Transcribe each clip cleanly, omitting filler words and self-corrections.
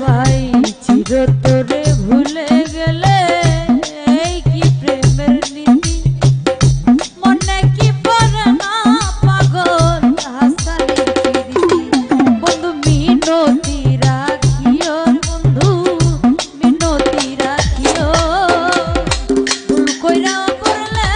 ভাই চিরতরে ভুলে গেলে এই কি প্রেমের নীতি মনে কি পড়ে না পাগল হাসানের প্রীতি বন্ধু মিনতি রাখিও বন্ধু মিনতি রাখিও ভুল কইরা করলে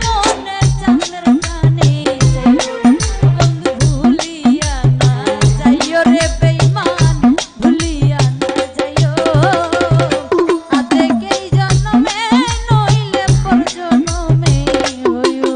মনে চাঁদের কানে বন্ধু ভুলিয়া না যাইও রে বেঈমান ভুলিয়া না যাইও আদেকেই জন্মে নইলে পর জন্মে হইও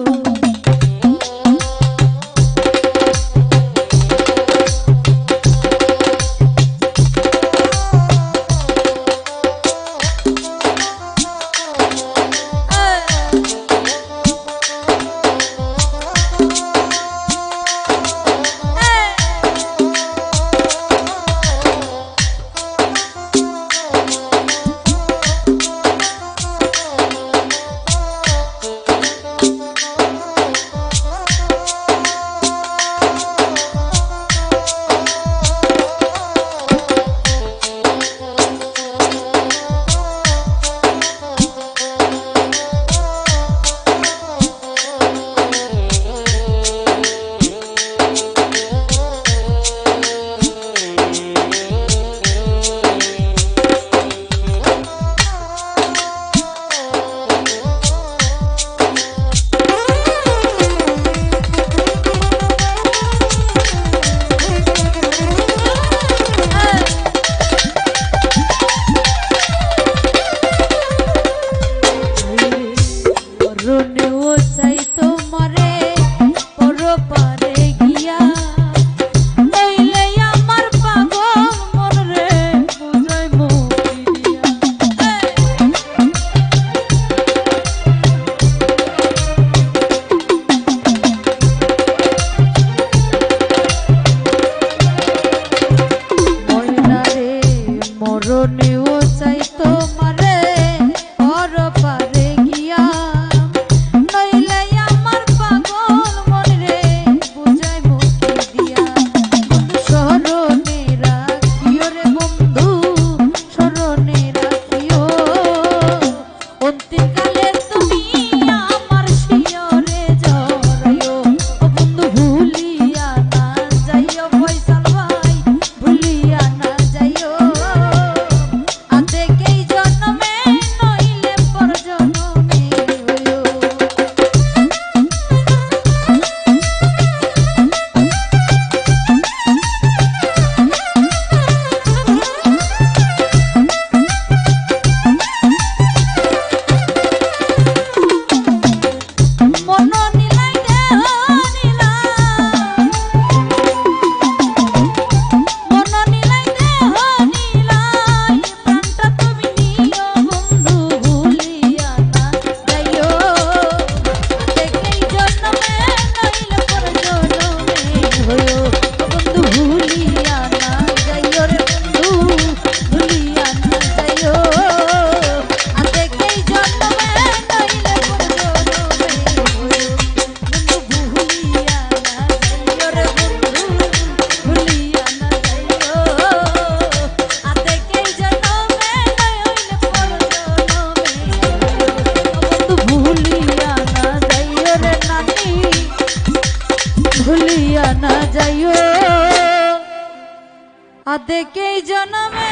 রনেও চাই তোমারে পরপারে গিয়া নইলে আমার পাগল মন রে বুঝাই মুখি দিয়া ময়না রে মরণেও চাই তোমারে পরপারে গিয়া নইলে আমার পাগল মন রে বুঝাই মুখি দিয়া বন্ধু স্মরণে রাখিও রে বন্ধু স্মরণে রাখিও অন্তিমকালে তুমি আমার শিয়রে জড়াইও ও বন্ধু ভুলিয়া না যাইও ফয়সাল ভাই ভুলিয়া না যাইও আদেকেই জন্মে নইলে পর জন্মে হইও মন নিলাই দেহ নিলাই মন নিলাই দেহ নিলাই প্রাণটা তুমি নিও বন্ধু ভুলিয়া না যাইও দেখেই জন্মে নইলে পর জন্মে হইও বন্ধু ভুলিয়া না যাইও রে বন্ধু ভুলিয়া না যাইও দেখেই জন্মে নইলে পর জন্মে হইও বন্ধু ভুলিয়া না যাইও রে বন্ধু ভুলিয়া না যাইও দেখেই জন্মে নইলে পর জন্মে ভুলিয়া না যাইও রে নানি ভুলিয়া না যাইও দেখেই জন্মে